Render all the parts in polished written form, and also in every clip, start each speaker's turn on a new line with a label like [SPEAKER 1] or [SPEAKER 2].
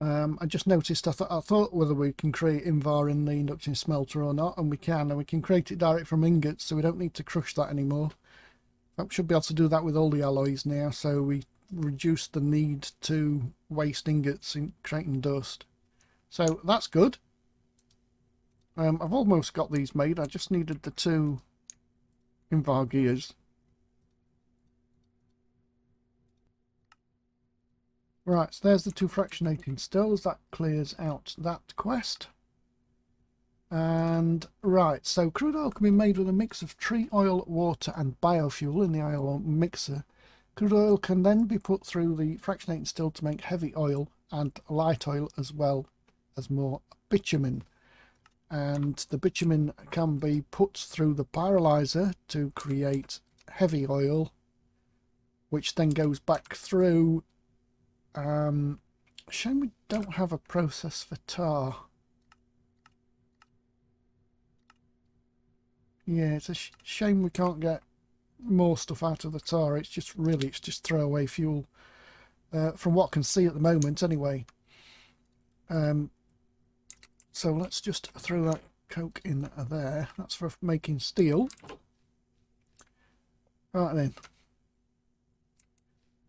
[SPEAKER 1] I just noticed, I thought whether we can create Invar in the induction smelter or not, and we can, create it direct from ingots, so we don't need to crush that anymore. We should be able to do that with all the alloys now, so we reduce the need to waste ingots in creating dust. So that's good. I've almost got these made. I just needed the 2 Invar gears. Right, so there's the 2 fractionating stills. That clears out that quest. And right, so crude oil can be made with a mix of tree oil, water and biofuel in the oil mixer. Crude oil can then be put through the fractionating still to make heavy oil and light oil, as well as more bitumen. And the bitumen can be put through the pyrolyzer to create heavy oil, which then goes back through. Shame we don't have a process for tar. Yeah, it's a shame we can't get more stuff out of the tar. It's just throwaway fuel, from what I can see at the moment anyway. So let's just throw that coke in there. That's for making steel. Right then.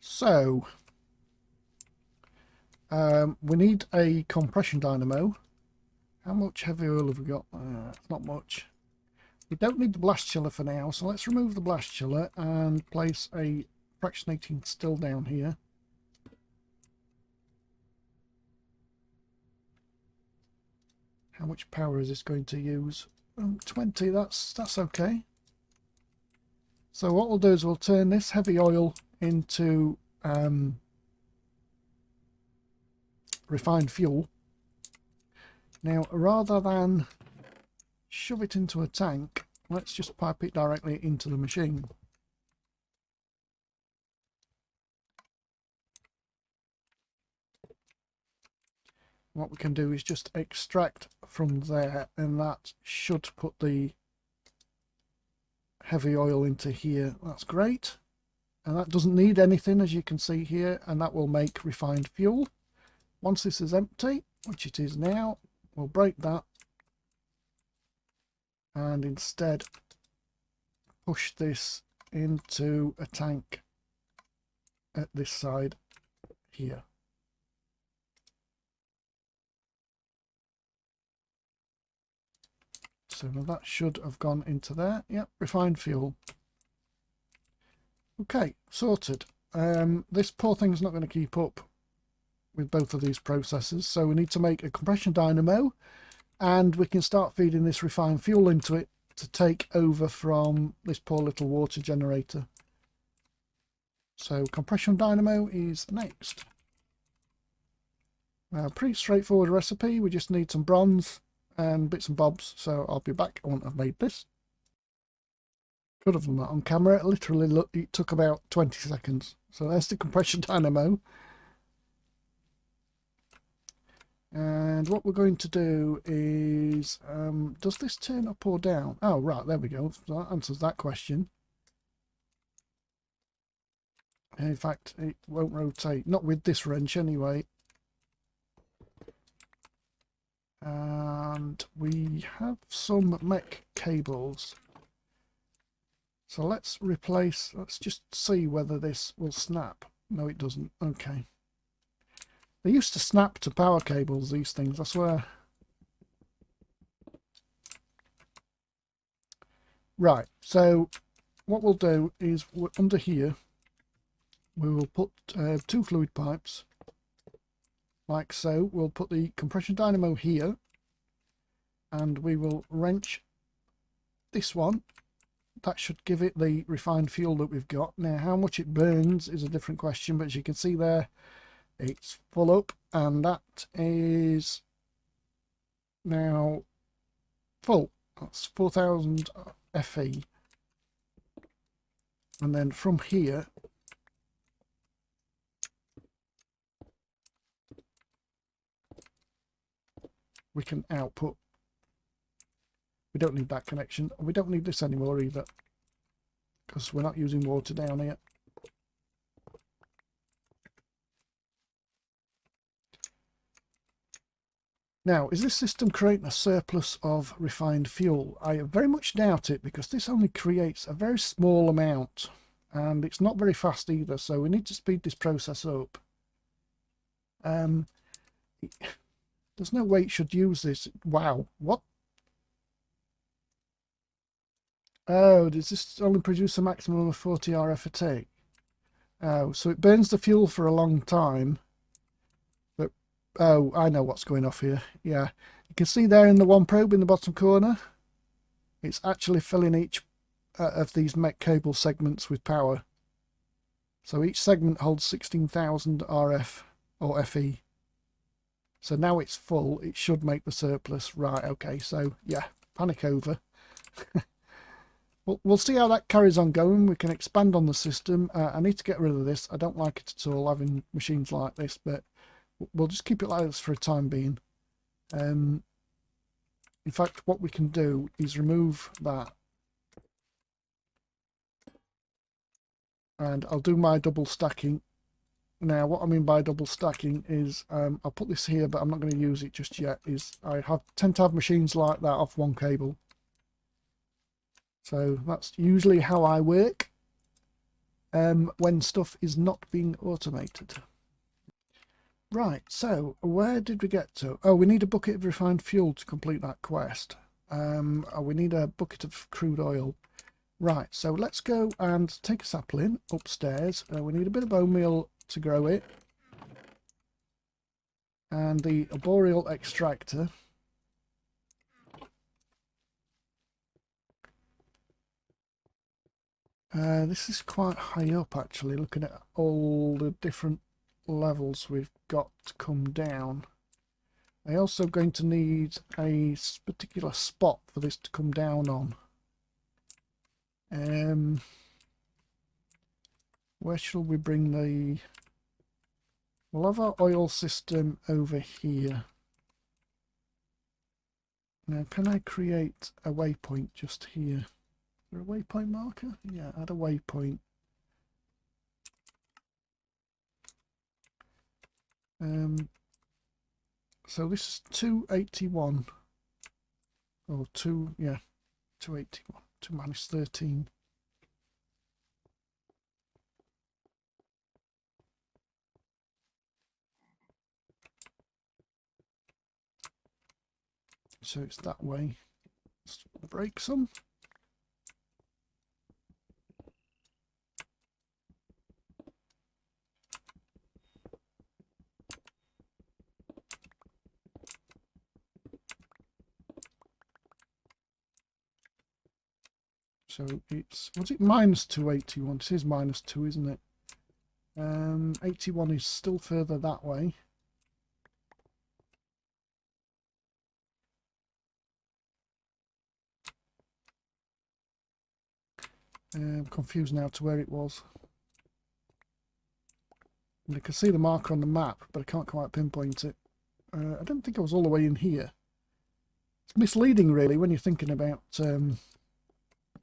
[SPEAKER 1] So we need a compression dynamo. How much heavy oil have we got? Not much. We don't need the blast chiller for now, so let's remove the blast chiller and place a fractionating still down here. How much power is this going to use? 20, that's okay. So what we'll do is we'll turn this heavy oil into refined fuel. Now, rather than shove it into a tank, let's just pipe it directly into the machine. What we can do is just extract from there, and that should put the heavy oil into here. That's great. And that doesn't need anything, as you can see here, and that will make refined fuel. Once this is empty, which it is now, we'll break that and instead push this into a tank at this side here. So now that should have gone into there. Yep, refined fuel. Okay, sorted. This poor thing's not going to keep up with both of these processes, so we need to make a compression dynamo, and we can start feeding this refined fuel into it to take over from this poor little water generator. So compression dynamo is next. Pretty straightforward recipe. We just need some bronze and bits and bobs, so I'll be back once I've made this. Could have done that on camera. It literally it took about 20 seconds. So there's the compression dynamo. And what we're going to do is, does this turn up or down? Oh, right, there we go. So that answers that question. In fact, it won't rotate. Not with this wrench, anyway. And we have some mech cables. So let's just see whether this will snap. No, it doesn't. Okay. They used to snap to power cables, these things, I swear. Right, so what we'll do is under here, we will put 2 fluid pipes, like so. We'll put the compression dynamo here, and we will wrench this one. That should give it the refined fuel that we've got. Now, how much it burns is a different question, but as you can see there, it's full up, and that is now full. That's 4,000 FE. And then from here, we can output. We don't need that connection. We don't need this anymore either, because we're not using water down here. Now, is this system creating a surplus of refined fuel? I very much doubt it, because this only creates a very small amount and it's not very fast either, so we need to speed this process up. There's no way it should use this. Wow, what? Oh, does this only produce a maximum of 40 RF a tick? Oh, so it burns the fuel for a long time. But, oh, I know what's going off here. Yeah, you can see there in the one probe in the bottom corner, it's actually filling each of these mech cable segments with power. So each segment holds 16,000 RF or FE. So now it's full, it should make the surplus. Right, okay, so yeah, panic over. We'll see how that carries on going. We can expand on the system. I need to get rid of this. I don't like it at all, having machines like this, but we'll just keep it like this for a time being. In fact, what we can do is remove that. And I'll do my double stacking. Now, what I mean by double stacking is, I'll put this here, but I'm not going to use it just yet, is I tend to have machines like that off one cable. So that's usually how I work when stuff is not being automated. Right, so where did we get to? Oh, we need a bucket of refined fuel to complete that quest. We need a bucket of crude oil. Right, so let's go and take a sapling upstairs. We need a bit of bone meal to grow it. And the arboreal extractor. This is quite high up, actually, looking at all the different levels we've got to come down. I'm also going to need a particular spot for this to come down on. Where shall we bring the... We'll have our oil system over here. Now, can I create a waypoint just here? Is there a waypoint marker? Yeah, add a waypoint. So this is 281. Or 2, yeah, 281. 2 minus 13. So it's that way. Let's break some. So it's, was it minus 281? It is minus 2, isn't it? 81 is still further that way. I'm confused now to where it was. And I can see the marker on the map, but I can't quite pinpoint it. I don't think I was all the way in here. It's misleading, really, when you're thinking about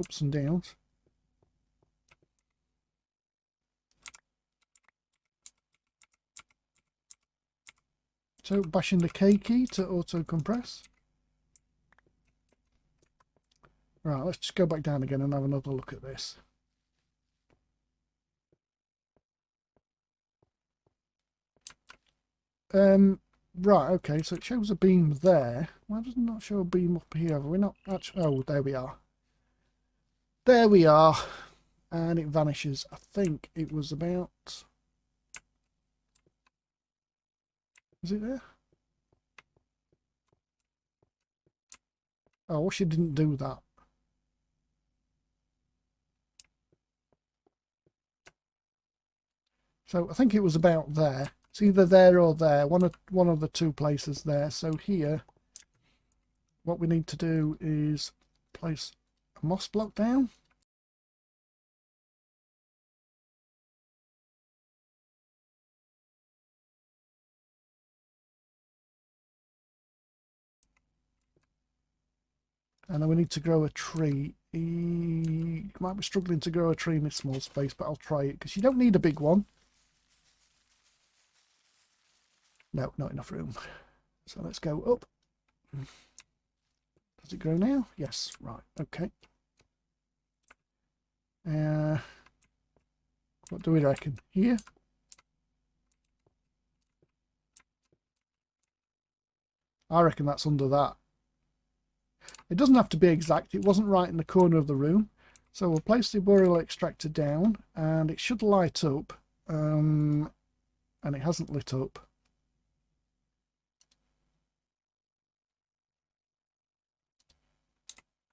[SPEAKER 1] ups and downs. So bashing the K key to auto compress. Right, let's just go back down again and have another look at this. Right, okay, so it shows a beam there. Why does it not show a beam up here? Have we not actually... Oh, there we are. There we are. And it vanishes. I think it was about... Is it there? Oh, I wish it didn't do that. So I think it was about there. It's either there or there. One of the two places there. So here, what we need to do is place a moss block down. And then we need to grow a tree. You might be struggling to grow a tree in this small space, but I'll try it, because you don't need a big one. No, not enough room. So let's go up Does it grow now? Yes, right, okay. What do we reckon? Here? I reckon that's under that. It doesn't have to be exact. It wasn't right in the corner of the room. So we'll place the boreal extractor down and it should light up. And it hasn't lit up.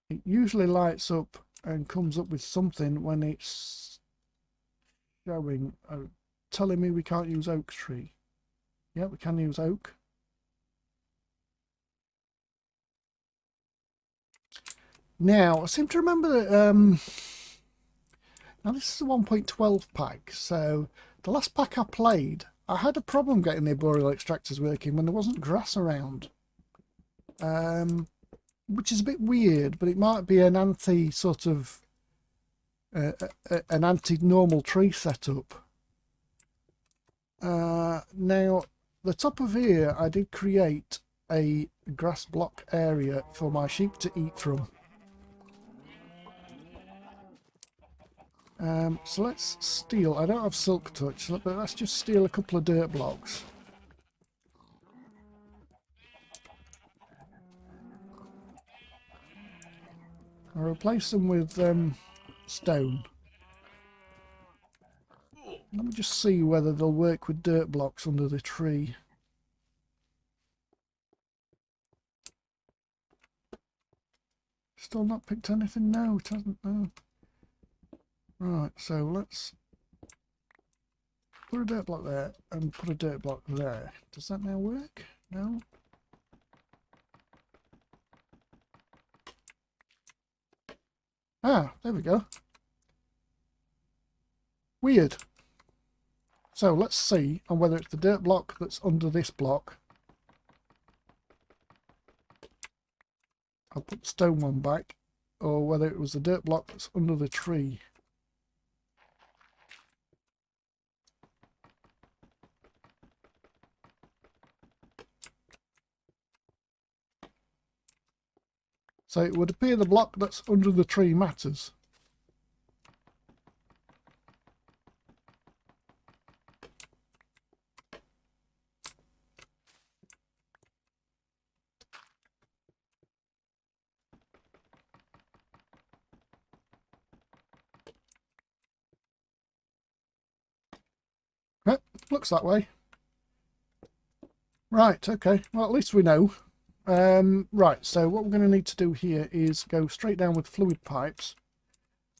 [SPEAKER 1] It usually lights up and comes up with something when it's showing, telling me we can't use oak tree. Yeah, we can use oak. Now, I seem to remember that, now this is a 1.12 pack, so the last pack I played, I had a problem getting the boreal extractors working when there wasn't grass around. Which is a bit weird, but it might be an anti sort of an anti-normal tree setup. Now, the top of here, I did create a grass block area for my sheep to eat from. So let's steal. I don't have silk touch, but let's just steal a couple of dirt blocks. I'll replace them with stone. Let me just see whether they'll work with dirt blocks under the tree. Still not picked anything? No, it hasn't. No. Right, so let's put a dirt block there and put a dirt block there. Does that now work? No? Ah, there we go. Weird. So let's see on whether it's the dirt block that's under this block. I'll put the stone one back, or whether it was the dirt block that's under the tree. So it would appear the block that's under the tree matters. Looks that way. Right, okay. Well, at least we know. Right, so what we're going to need to do here is go straight down with fluid pipes.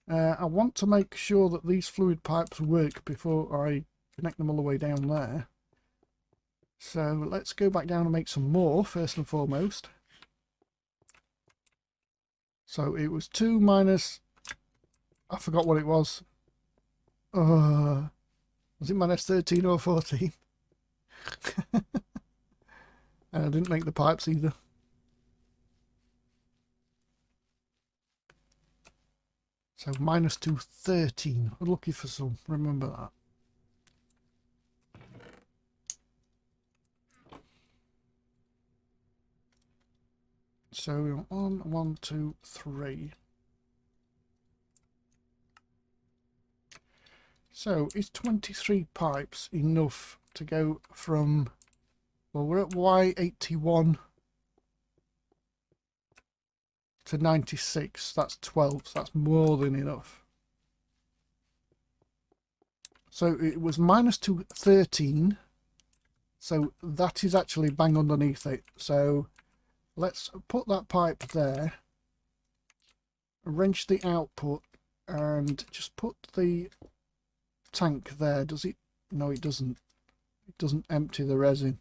[SPEAKER 1] I want to make sure that these fluid pipes work before I connect them all the way down there. So let's go back down and make some more, first and foremost. So it was 2 minus... I forgot what it was. Was it minus 13 or 14? And I didn't make the pipes either. So minus 213. We're lucky for some. Remember that. So on 1, 2, 3. So is 23 pipes enough to go from... Well, we're at Y81 to 96. That's 12. So that's more than enough. So it was minus 213. So that is actually bang underneath it. So let's put that pipe there. Wrench the output and just put the tank there. Does it? No, it doesn't. It doesn't empty the resin.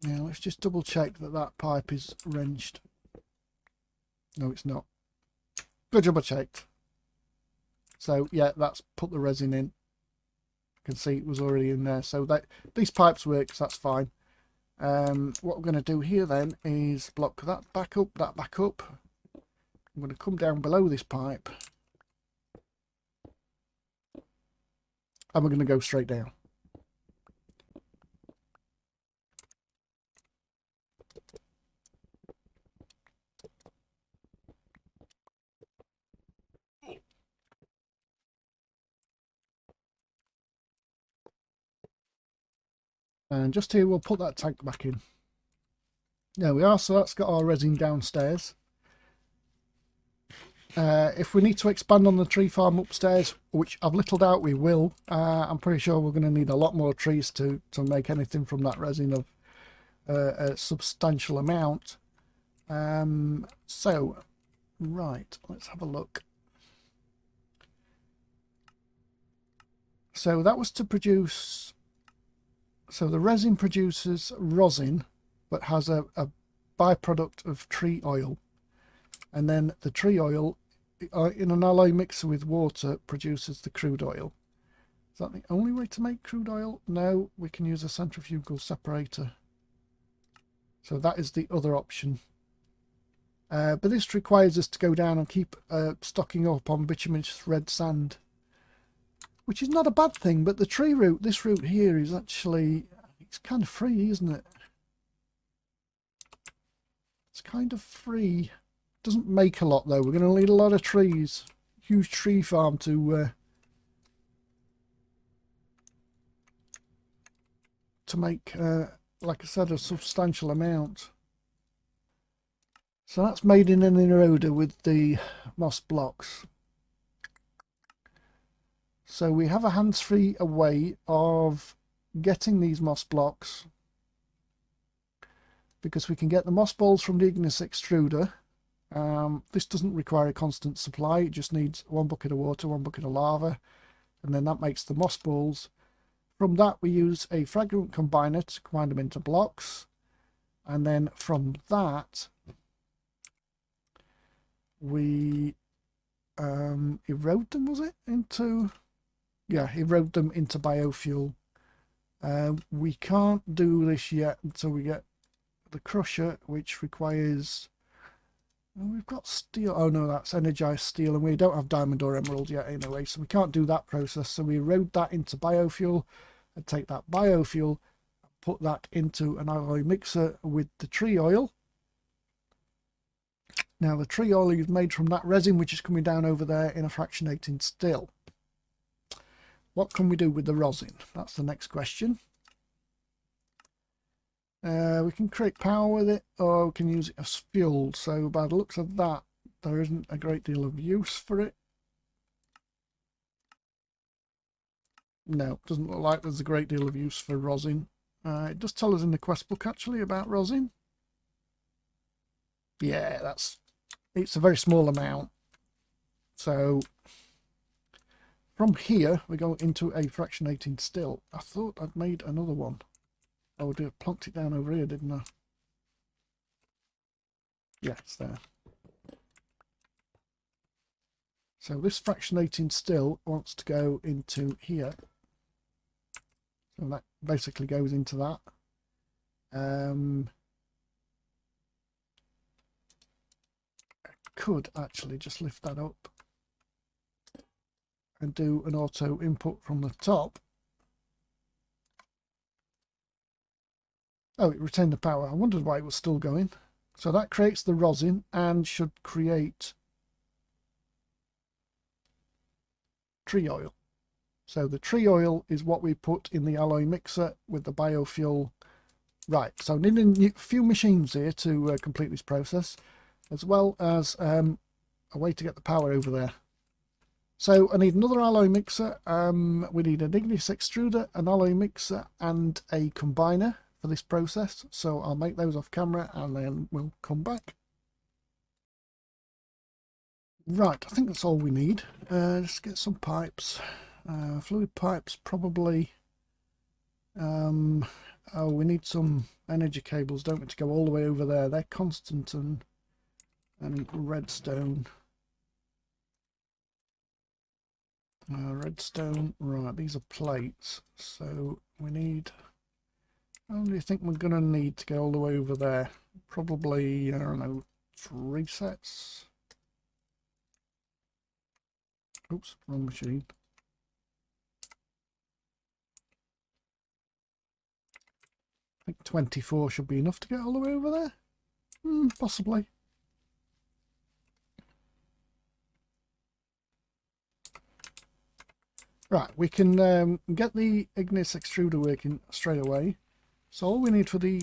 [SPEAKER 1] Now let's just double check that that pipe is wrenched. No, it's not. Good job I checked. So yeah, that's put the resin in. You can see it was already in there. So that these pipes work, so that's fine. What we're going to do here then is block that back up, that back up. I'm going to come down below this pipe. And we're going to go straight down. And just here we'll put that tank back in. There we are, so that's got our resin downstairs. If we need to expand on the tree farm upstairs, which I've little doubt we will, I'm pretty sure we're going to need a lot more trees to make anything from that resin of a substantial amount. So, right, let's have a look. So that was to produce... So the resin produces rosin, but has a byproduct of tree oil. And then the tree oil, in an alloy mixer with water, produces the crude oil. Is that the only way to make crude oil? No, we can use a centrifugal separator. So that is the other option. But this requires us to go down and keep stocking up on bituminous red sand, which is not a bad thing. But the tree root, this root here, is actually, it's kind of free, isn't it? It's kind of free. Doesn't make a lot though. We're going to need a lot of trees. Huge tree farm to make, like I said, a substantial amount. So that's made in an eroder with the moss blocks. So we have a hands-free way of getting these moss blocks, because we can get the moss balls from the igneous extruder. This doesn't require a constant supply. It just needs 1 bucket of water, 1 bucket of lava, and then that makes the moss balls. From that we use a fragment combiner to combine them into blocks, and then from that we erode them, was it? Erode them into biofuel. We can't do this yet until we get the crusher, which requires... Well, we've got steel. Oh no, that's energized steel, and we don't have diamond or emerald yet anyway, so we can't do that process. So we erode that into biofuel and take that biofuel and put that into an alloy mixer with the tree oil. Now the tree oil is made from that resin which is coming down over there in a fractionating still. What can we do with the rosin? That's the next question. We can create power with it, or we can use it as fuel. So by the looks of that, there isn't a great deal of use for it. No, doesn't look like there's a great deal of use for rosin. It does tell us in the quest book actually about rosin. Yeah, it's a very small amount. So from here we go into a fractionating still. I thought I'd made another one. Oh, I plonked it down over here, didn't I? Yeah, it's there. So this fractionating still wants to go into here. So that basically goes into that. I could actually just lift that up and do an auto input from the top. Oh, it retained the power. I wondered why it was still going. So that creates the rosin and should create tree oil. So the tree oil is what we put in the alloy mixer with the biofuel. Right, so needing a few machines here to complete this process, as well as a way to get the power over there. So I need another alloy mixer. We need an igneous extruder, an alloy mixer, and a combiner for this process. So I'll make those off camera and then we'll come back. Right, I think that's all we need. Let's get some pipes. Fluid pipes probably. Oh, we need some energy cables, don't we, to go all the way over there. They're constant and redstone. Redstone, right, these are plates, so we need... How do you think we're going to need to go all the way over there? Probably, I don't know, 3 sets? Oops, wrong machine. I think 24 should be enough to get all the way over there. Possibly. Right, we can get the igneous extruder working straight away. So all we need for the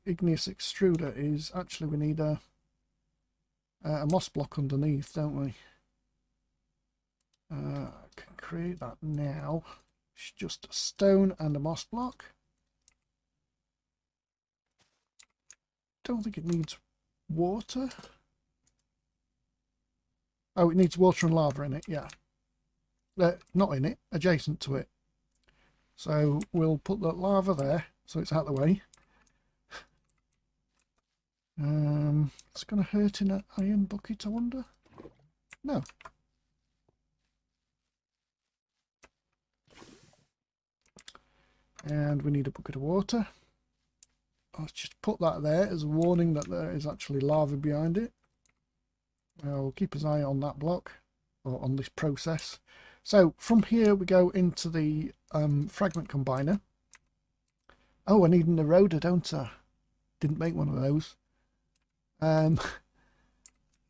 [SPEAKER 1] igneous extruder is actually we need a moss block underneath, don't we? I can create that now. It's just a stone and a moss block. Don't think it needs water. Oh, it needs water and lava in it, yeah. Not in it, adjacent to it. So we'll put the lava there, so it's out of the way. It's going to hurt in an iron bucket, I wonder? No. And we need a bucket of water. Let's just put that there as a warning that there is actually lava behind it. We'll keep his eye on that block, or on this process. So from here we go into the fragment combiner. Oh, I need an eroder, don't I? Didn't make one of those.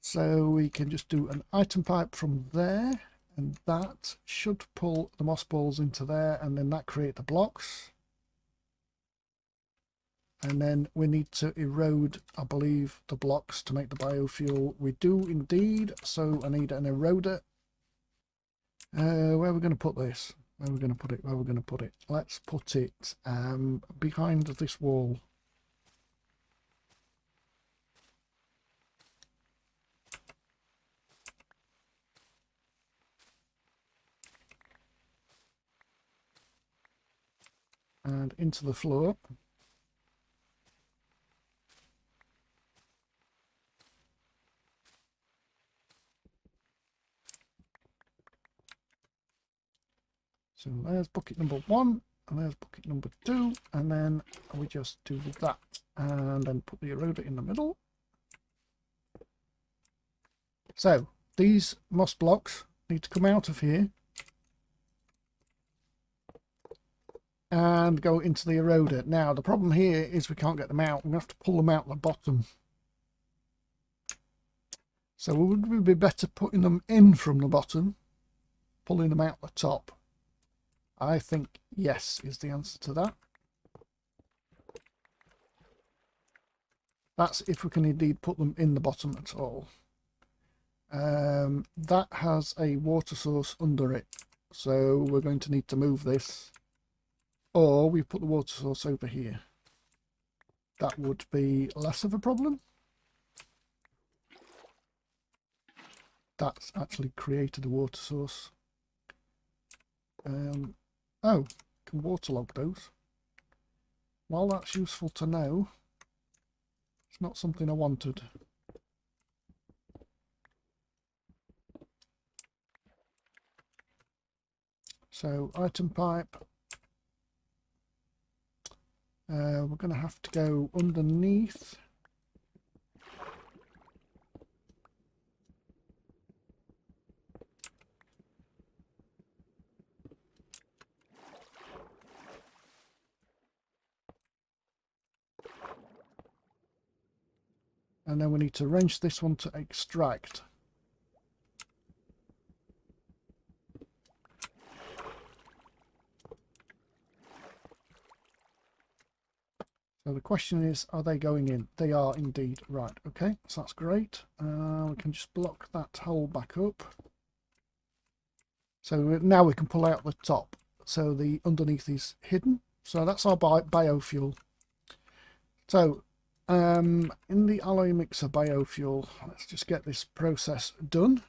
[SPEAKER 1] So we can just do an item pipe from there, and that should pull the moss balls into there, and then that create the blocks. And then we need to erode, I believe, the blocks to make the biofuel. We do indeed, so I need an eroder. Where are we going to put this? Where are we going to put it? Where are we going to put it? Let's put it behind this wall. And into the floor. So there's bucket number 1, and there's bucket number 2, and then we just do that, and then put the eroder in the middle. So these moss blocks need to come out of here and go into the eroder. Now the problem here is we can't get them out. We have to pull them out the bottom. So would we be better putting them in from the bottom, pulling them out the top? I think yes is the answer to that. That's if we can indeed put them in the bottom at all. That has a water source under it, so we're going to need to move this, or we put the water source over here. That would be less of a problem. That's actually created a water source. Oh, can waterlog those. While that's useful to know, it's not something I wanted. So item pipe. We're going to have to go underneath. And then we need to wrench this one to extract. So the question is, are they going in? They are indeed. Right, okay, so that's great. We can just block that hole back up. So now we can pull out the top. So the underneath is hidden. So that's our biofuel. So in the alloy mixer biofuel, let's just get this process done.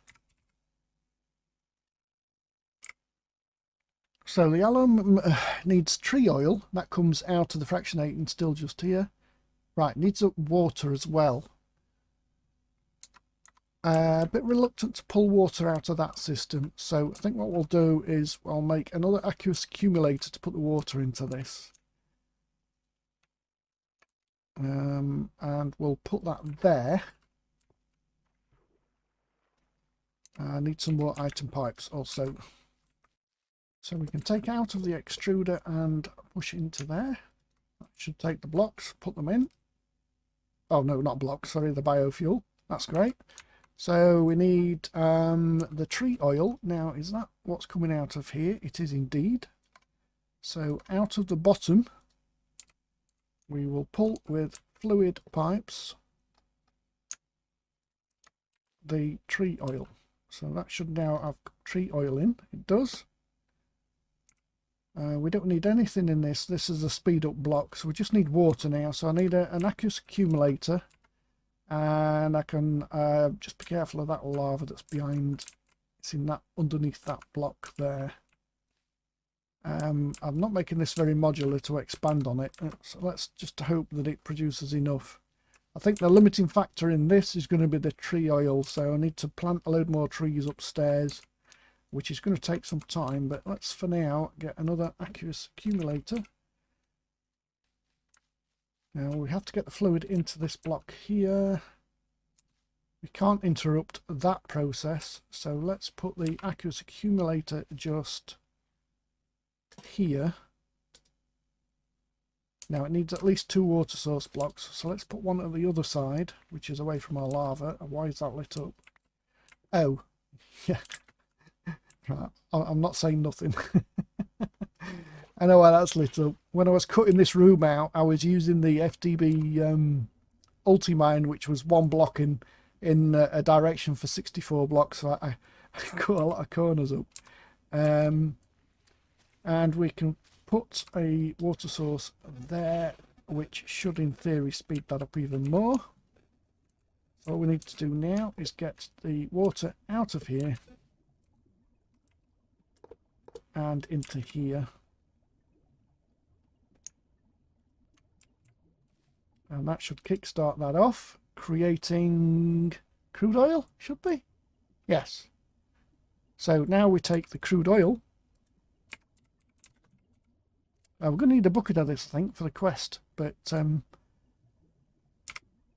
[SPEAKER 1] So the alum needs tree oil. That comes out of the fractionating still just here. Right, needs water as well. A bit reluctant to pull water out of that system. So I think what we'll do is I'll make another aqueous accumulator to put the water into this. And we'll put that there. I need some more item pipes also. So we can take out of the extruder and push it into there. That should take the blocks, put them in. Oh no, not blocks, sorry, the biofuel. That's great. So we need the tree oil. Now, is that what's coming out of here? It is indeed. So out of the bottom, we will pull with fluid pipes the tree oil. So that should now have tree oil in. It does. We don't need anything in this. This is a speed up block, so we just need water now. So I need an aqueous accumulator, and I can just be careful of that lava that's behind. It's in that underneath that block there. I'm not making this very modular to expand on it, so let's just hope that it produces enough. I think the limiting factor in this is going to be the tree oil, so I need to plant a load more trees upstairs, which is going to take some time, but let's for now get another aqueous accumulator. Now we have to get the fluid into this block here. We can't interrupt that process, so let's put the aqueous accumulator just here. Now it needs at least 2 water source blocks, so let's put one at the other side, which is away from our lava. Why is that lit up? Oh, yeah. Right, I'm not saying nothing. I know why that's lit up. When I was cutting this room out, I was using the FTB Ultimine, which was 1 block in a direction for 64 blocks, so I cut a lot of corners up. And we can put a water source there, which should in theory speed that up even more. So all we need to do now is get the water out of here and into here, and that should kickstart that off, creating crude oil. Should be, yes. So now we take the crude oil. We're going to need a bucket of this, I think, for the quest, but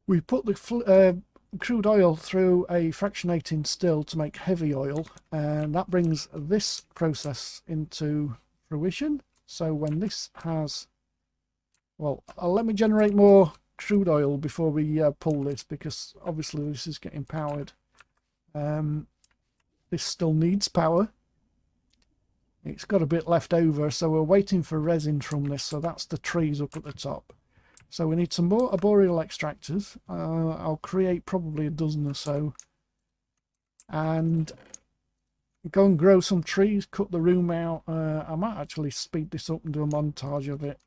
[SPEAKER 1] we put the crude oil through a fractionating still to make heavy oil, and that brings this process into fruition. So when this has, well, let me generate more crude oil before we pull this, because obviously this is getting powered. This still needs power. It's got a bit left over, so we're waiting for resin from this. So that's the trees up at the top. So we need some more arboreal extractors. I'll create probably a dozen or so, and go and grow some trees, cut the room out. I might actually speed this up and do a montage of it.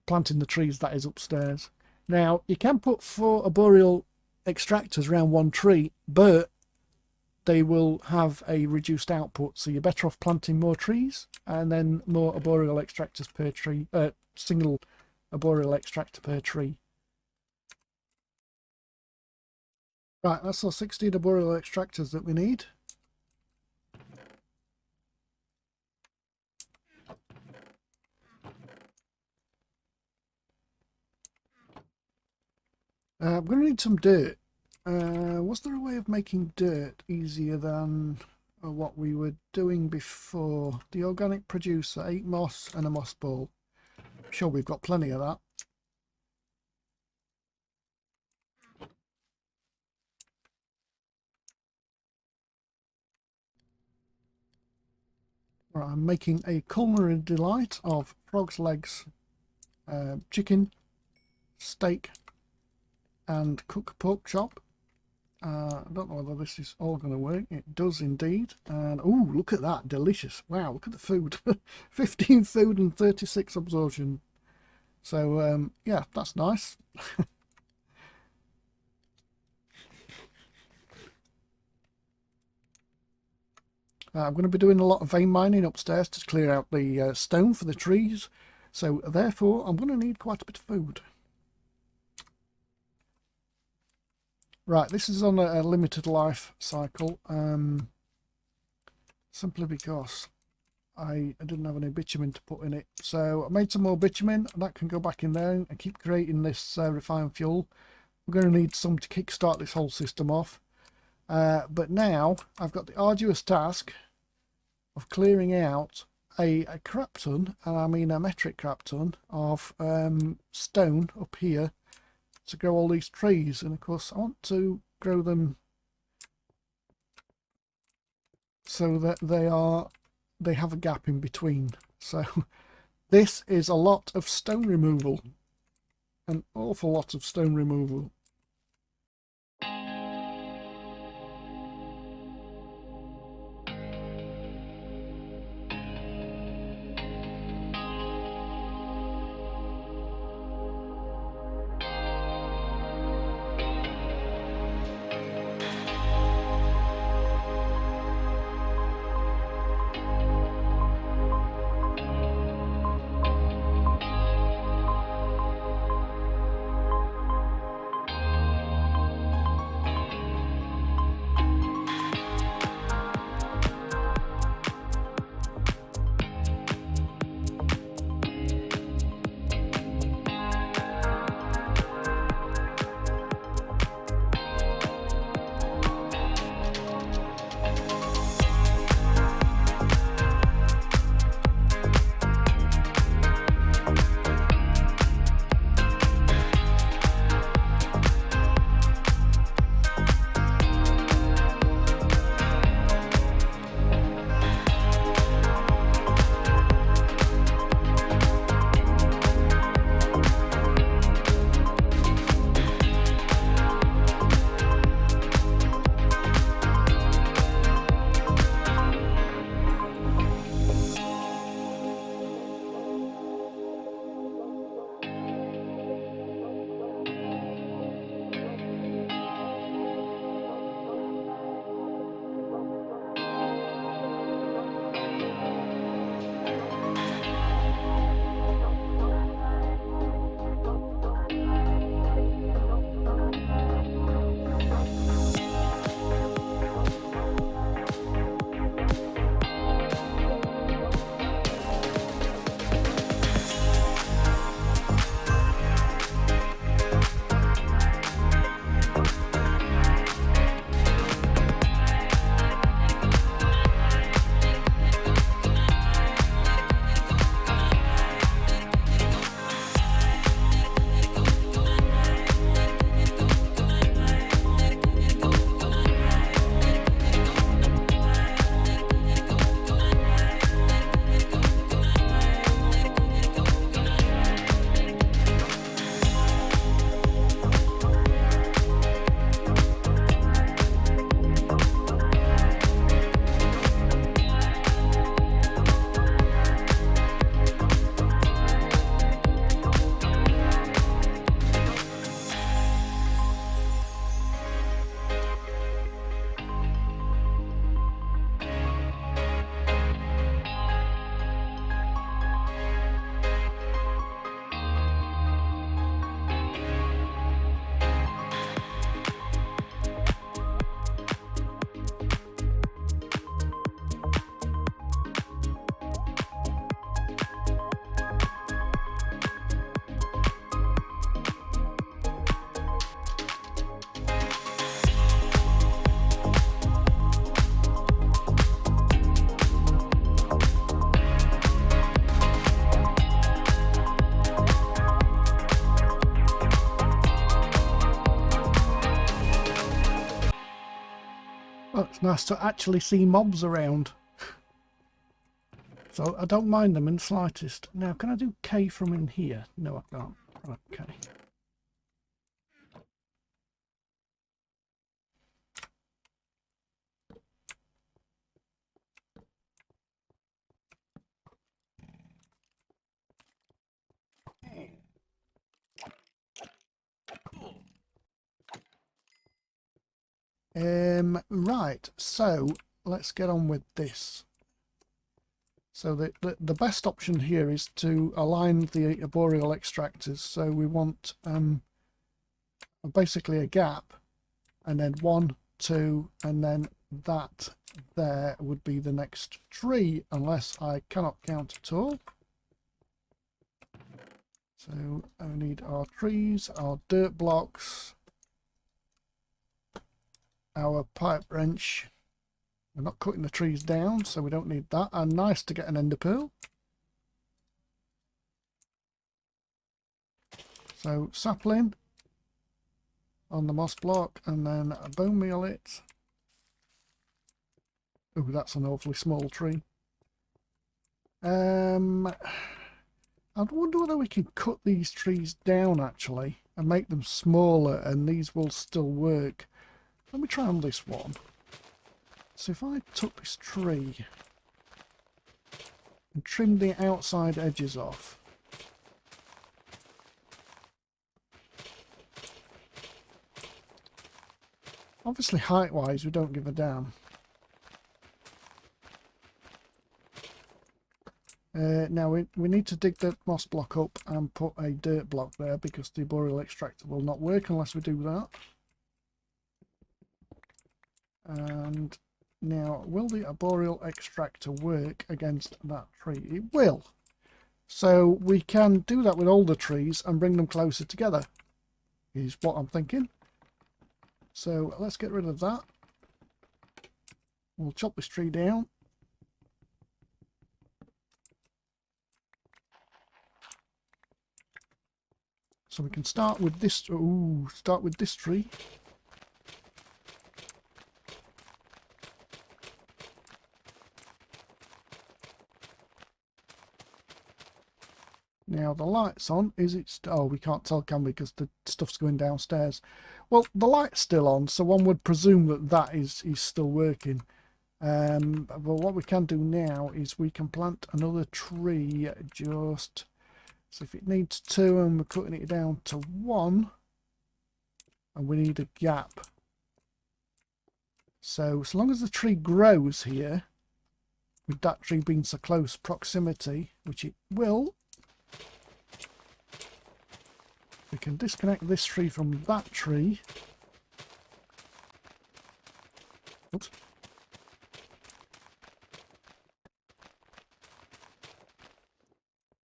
[SPEAKER 1] Planting the trees, that is, upstairs. Now you can put 4 arboreal extractors around 1 tree, but they will have a reduced output, so you're better off planting more trees and then more arboreal extractors per tree, single arboreal extractor per tree. Right, that's our 16 arboreal extractors that we need. I'm going to need some dirt. Was there a way of making dirt easier than what we were doing before? The organic producer, 8 moss and a moss ball. I'm sure we've got plenty of that. Right, I'm making a culinary delight of frog's legs, chicken, steak, and cook pork chop. I don't know whether this is all going to work. It does indeed. And oh, look at that, delicious! Wow, look at the food. 15 food and 36 absorption. So yeah, that's nice. I'm going to be doing a lot of vein mining upstairs to clear out the stone for the trees. So therefore, I'm going to need quite a bit of food. Right, this is on a limited life cycle, simply because I didn't have any bitumen to put in it. So I made some more bitumen, and that can go back in there and keep creating this refined fuel. We're going to need some to kickstart this whole system off. But now I've got the arduous task of clearing out a crap ton, and I mean a metric crap ton, of stone up here to grow all these trees. And of course I want to grow them so that they have a gap in between. So This is a lot of stone removal. An awful lot of stone removal. Oh, it's nice to actually see mobs around. So I don't mind them in the slightest. Now, can I do K from in here? No, I can't. Okay. Right, so let's get on with this. So the best option here is to align the arboreal extractors. So we want basically a gap, and then 1, 2, and then that there would be the next tree, unless I cannot count at all. So I need our trees, our dirt blocks, our pipe wrench. We're not cutting the trees down, so we don't need that. And nice to get an ender pearl. So sapling on the moss block, and then bone meal it. Oh, that's an awfully small tree. I wonder whether we can cut these trees down actually and make them smaller, and these will still work. Let me try on this one. So if I took this tree and trimmed the outside edges off, obviously height wise we don't give a damn. Now we need to dig the moss block up and put a dirt block there, because the arboreal extractor will not work unless we do that. And now, will the arboreal extractor work against that tree? It will. So we can do that with all the trees and bring them closer together, is what I'm thinking. So let's get rid of that. We'll chop this tree down. So we can start with this. Ooh, start with this tree. Now the light's on. Is it? Oh, we can't tell, can we? Because the stuff's going downstairs. Well, the light's still on, so one would presume that that is still working. But what we can do now is we can plant another tree. Just so if it needs 2 and we're cutting it down to 1, and we need a gap. So as long as the tree grows here, with that tree being so close proximity, which it will, we can disconnect this tree from that tree. Oops.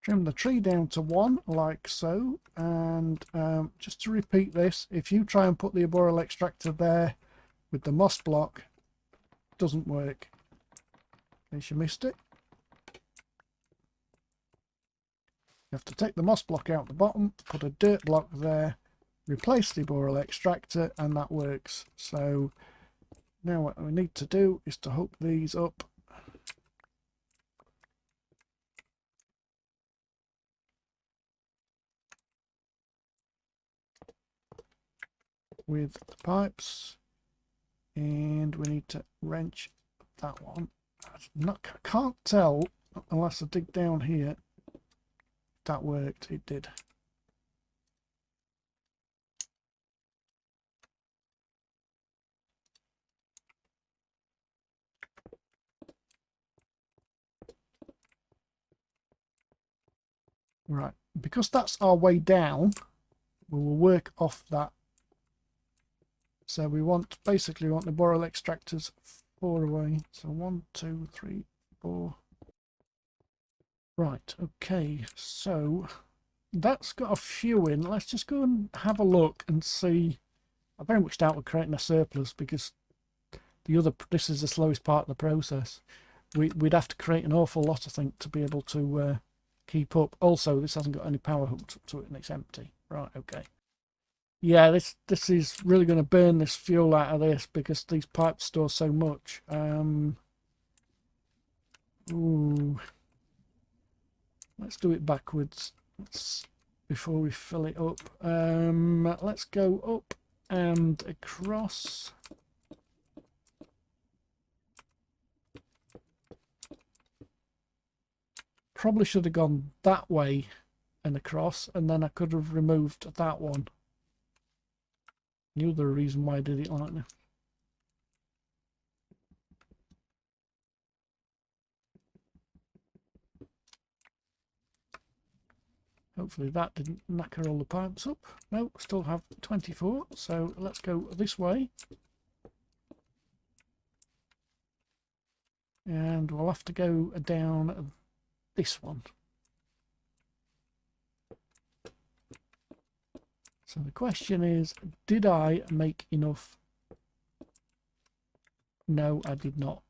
[SPEAKER 1] Trim the tree down to 1 like so, and just to repeat this, if you try and put the arboreal extractor there with the moss block, it doesn't work. In case you missed it, you have to take the moss block out the bottom, put a dirt block there, replace the arboreal extractor, and that works. So now what we need to do is to hook these up with the pipes, and we need to wrench that one. I can't tell unless I dig down here. That worked. It did. Right, because that's our way down, we will work off that. So we want, basically we want the arboreal extractors 4 away. So 1, 2, 3, 4. Right, okay, so that's got a few in. Let's just go and have a look and see. I very much doubt we're creating a surplus, because this is the slowest part of the process. We'd have to create an awful lot, I think, to be able to keep up. Also, this hasn't got any power hooked up to it and it's empty. Right, okay. Yeah, this is really going to burn this fuel out of this, because these pipes store so much. Ooh. Let's do it backwards before we fill it up. Let's go up and across. Probably should have gone that way and across, and then I could have removed that one. Knew the reason why I did it like that. Hopefully that didn't knacker all the pipes up. No, still have 24, so let's go this way. And we'll have to go down this one. So the question is, did I make enough? No, I did not.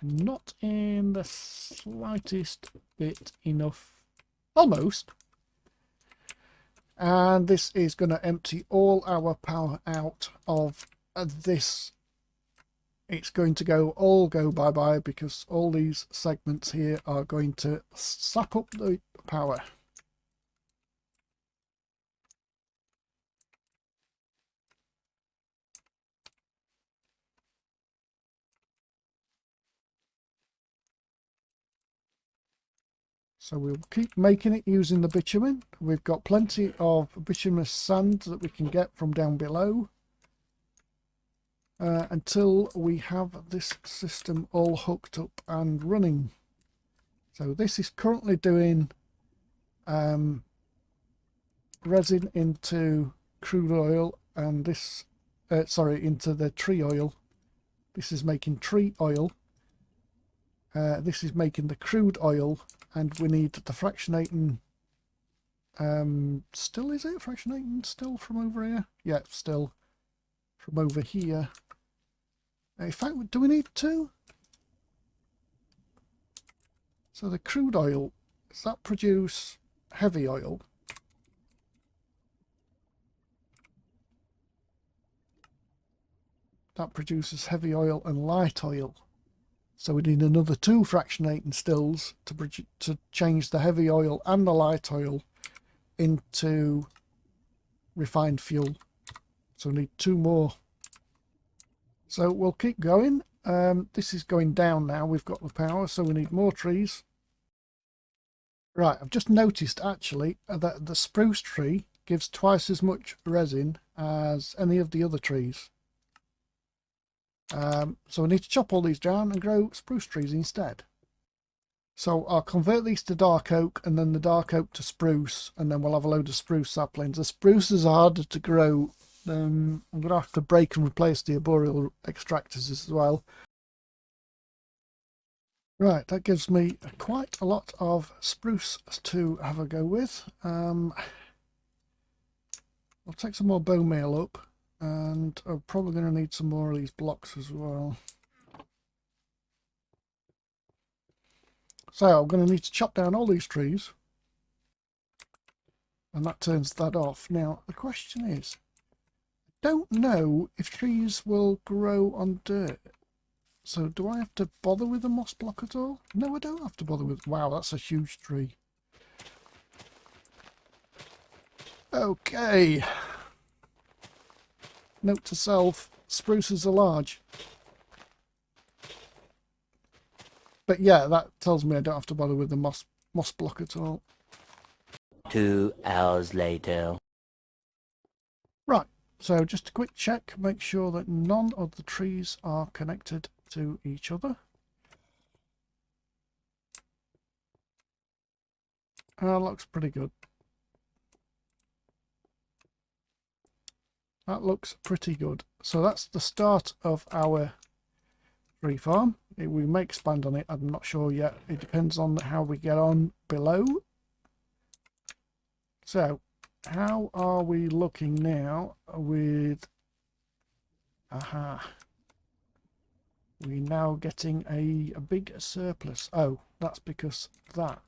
[SPEAKER 1] Not in the slightest bit enough. Almost. And this is going to empty all our power out of this. It's going to all go bye-bye, because all these segments here are going to sap up the power. So we'll keep making it using the bitumen. We've got plenty of bituminous sand that we can get from down below until we have this system all hooked up and running. So this is currently doing resin into crude oil, and this into the tree oil. This is making tree oil. This is making the crude oil, and we need the fractionating still. Is it fractionating still from over here? Yeah, still from over here. In fact, do we need two? So the crude oil, does that produce heavy oil? That produces heavy oil and light oil. So we need another two fractionating stills to change the heavy oil and the light oil into refined fuel. So we need two more. So we'll keep going. This is going down now. We've got the power, so we need more trees. Right, I've just noticed actually that the spruce tree gives twice as much resin as any of the other trees. So we need to chop all these down and grow spruce trees instead. So I'll convert these to dark oak and then the dark oak to spruce, and then we'll have a load of spruce saplings. The spruces are harder to grow. I'm going to have to break and replace the arboreal extractors as well. Right, that gives me quite a lot of spruce to have a go with. I'll take some more bone meal up, and I'm probably going to need some more of these blocks as well. So I'm going to need to chop down all these trees, and that turns that off. Now the question is, I don't know if trees will grow on dirt. So do I have to bother with the moss block at all? No, I don't have to bother with... Wow, that's a huge tree. Okay. Note to self, spruces are large. But yeah, that tells me I don't have to bother with the moss block at all.
[SPEAKER 2] 2 hours later.
[SPEAKER 1] Right, so just a quick check, make sure that none of the trees are connected to each other. Looks pretty good. That looks pretty good. So that's the start of our tree farm. We may expand on it, I'm not sure yet. It depends on how we get on below. So how are we looking now with... Aha. We're now getting a big surplus. Oh, that's because that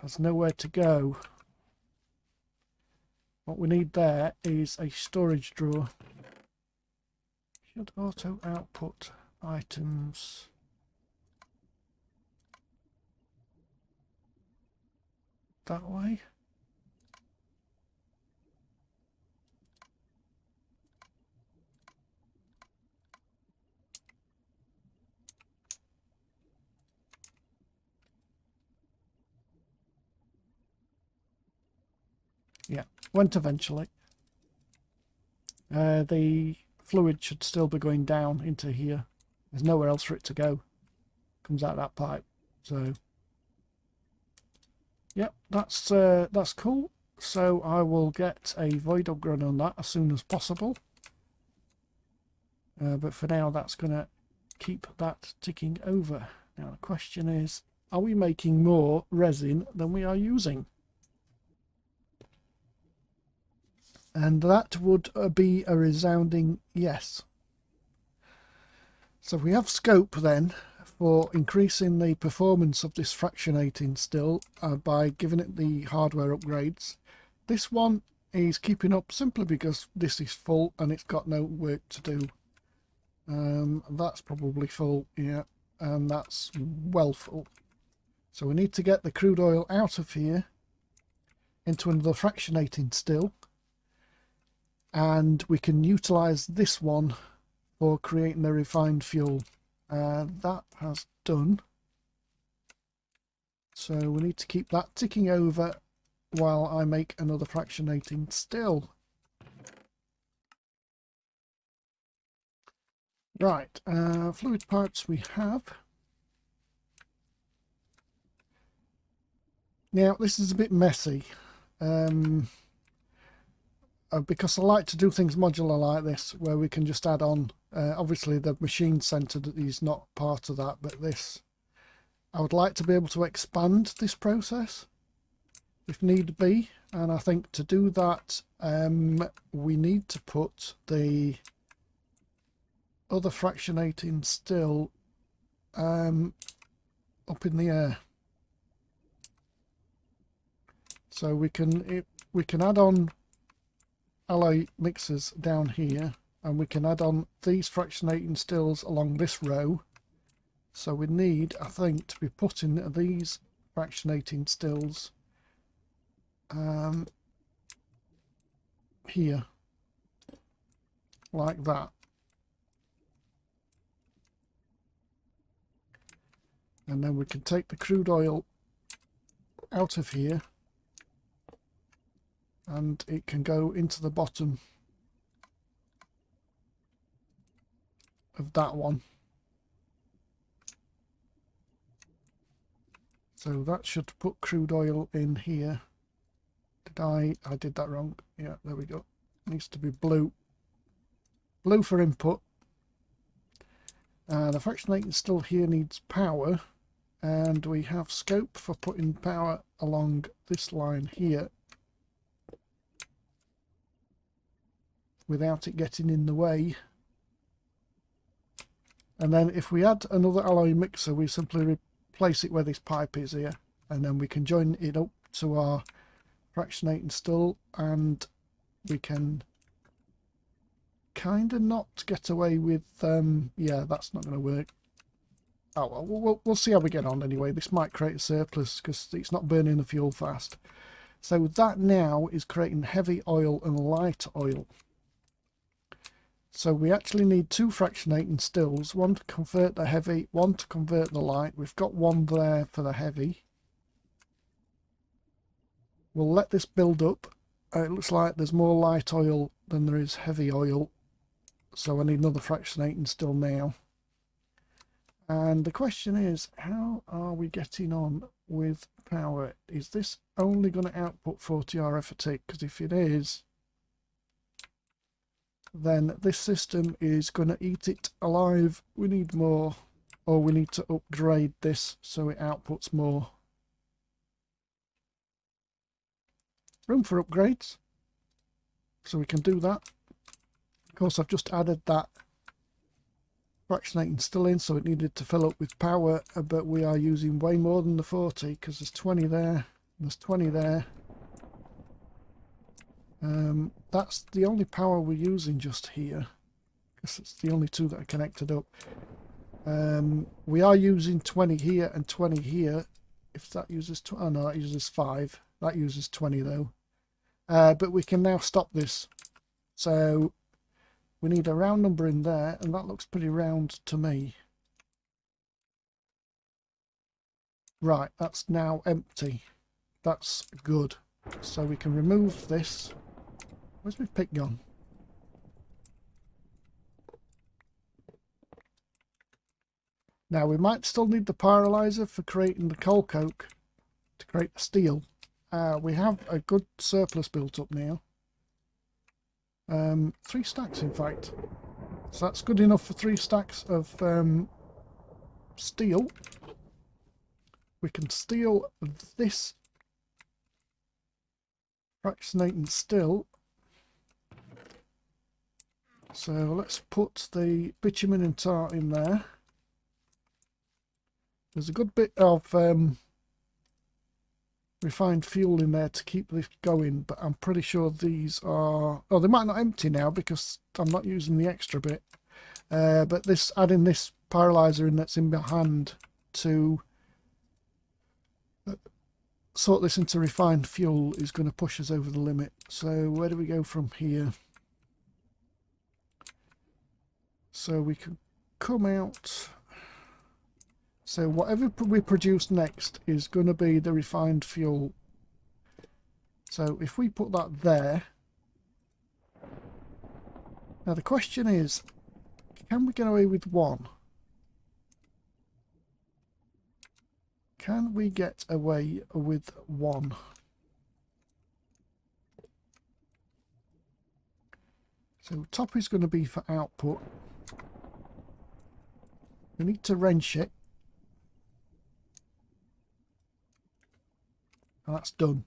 [SPEAKER 1] has nowhere to go. What we need there is a storage drawer. Should auto output items. That way. Yeah, went eventually. The fluid should still be going down into here. There's nowhere else for it to go. Comes out that pipe. So, yep, that's cool. So I will get a void upgrade on that as soon as possible. But for now, that's going to keep that ticking over. Now the question is, are we making more resin than we are using? And that would be a resounding yes. So we have scope then for increasing the performance of this fractionating still by giving it the hardware upgrades. This one is keeping up simply because this is full and it's got no work to do. That's probably full, yeah, and that's well full. So we need to get the crude oil out of here into another fractionating still, and we can utilize this one for creating the refined fuel. That has done. So we need to keep that ticking over while I make another fractionating still. Right, fluid pipes we have. Now this is a bit messy because I like to do things modular like this, where we can just add on. Obviously the machine centered is not part of that, but this, I would like to be able to expand this process if need be, and I think to do that we need to put the other fractionating still up in the air. So we can add on alloy mixers down here, and we can add on these fractionating stills along this row. So we need, I think, to be putting these fractionating stills here, like that. And then we can take the crude oil out of here, and it can go into the bottom of that one. So that should put crude oil in here. I did that wrong. Yeah, there we go. It needs to be blue. Blue for input. The fractionating still here needs power, and we have scope for putting power along this line here without it getting in the way. And then if we add another alloy mixer, we simply replace it where this pipe is here, and then we can join it up to our fractionating still, and we can kind of not get away with yeah, that's not going to work. Oh well, we'll see how we get on anyway. This might create a surplus because it's not burning the fuel fast. So that now is creating heavy oil and light oil. So we actually need two fractionating stills, one to convert the heavy, one to convert the light. We've got one there for the heavy. We'll let this build up. It looks like there's more light oil than there is heavy oil, so I need another fractionating still now. And the question is, how are we getting on with power? Is this only going to output 40 RF a tick? Because if it is, then this system is going to eat it alive. We need more, or we need to upgrade this so it outputs more. Room for upgrades, so we can do that. Of course, I've just added that fractionating still in, so it needed to fill up with power, but we are using way more than the 40 because there's 20 there, there's 20 there. That's the only power we're using just here, because it's the only two that are connected up. We are using 20 here and 20 here. If that uses, oh no, that uses 5. That uses 20 though. But we can now stop this. So we need a round number in there, and that looks pretty round to me. Right, that's now empty. That's good. So we can remove this. Where's my pick gone? Now we might still need the pyrolyzer for creating the coal coke to create the steel. We have a good surplus built up now. 3 stacks in fact. So that's good enough for 3 stacks of steel. We can steal this fractionating still. So let's put the bitumen and tar in there. There's a good bit of refined fuel in there to keep this going, but I'm pretty sure these are, oh, they might not empty now because I'm not using the extra bit, but this, adding this pyrolyzer in that's in behind to sort this into refined fuel is going to push us over the limit. So where do we go from here? So we can come out, So whatever we produce next is going to be the refined fuel. So if we put that there, now the question is, can we get away with one? Can we get away with one? So top is going to be for output. We need to wrench it. And that's done.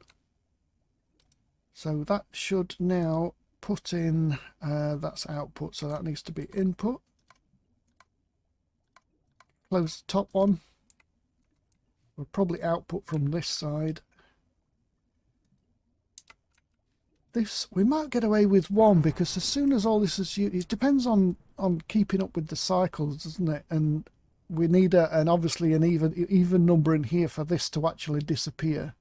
[SPEAKER 1] So that should now put in, that's output, so that needs to be input. Close the top one. We'll probably output from this side. This, we might get away with one, because as soon as all this is used, it depends on keeping up with the cycles, doesn't it? And we need obviously an even number in here for this to actually disappear.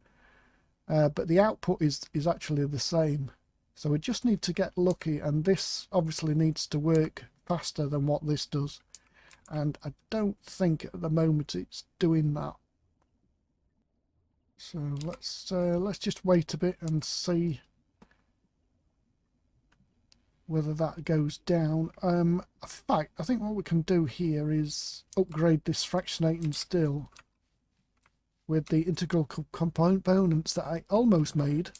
[SPEAKER 1] But the output is actually the same. So we just need to get lucky, and this obviously needs to work faster than what this does. And I don't think at the moment it's doing that. So let's just wait a bit and see whether that goes down. In fact, I think what we can do here is upgrade this fractionating still with the integral components that I almost made.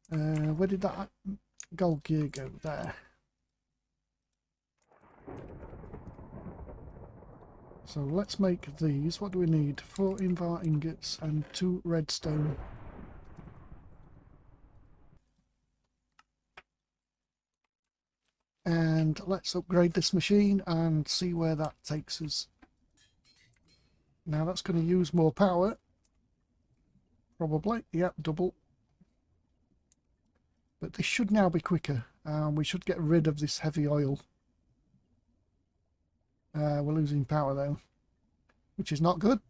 [SPEAKER 1] Where did that gold gear go? There. So let's make these. What do we need? 4 invar ingots and 2 redstone. And let's upgrade this machine and see where that takes us. Now that's going to use more power. Probably. Yep, double. But this should now be quicker. We should get rid of this heavy oil. We're losing power though, which is not good.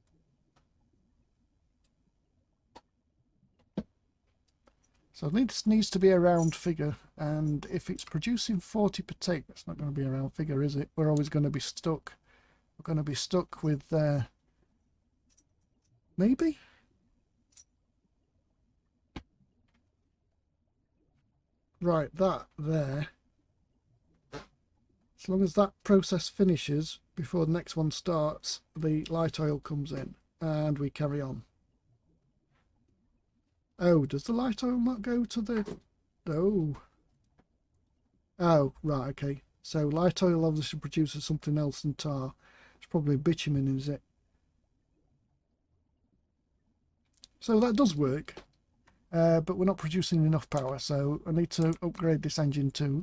[SPEAKER 1] So this needs to be a round figure, and if it's producing 40 per tick, that's not going to be a round figure, is it? We're always going to be stuck. We're going to be stuck with maybe? Right, that there. As long as that process finishes before the next one starts, the light oil comes in and we carry on. Oh, does the light oil not go to the... Oh. Oh, right, okay. So light oil obviously produces something else than tar. It's probably bitumen, is it? So that does work. But we're not producing enough power, so I need to upgrade this engine too.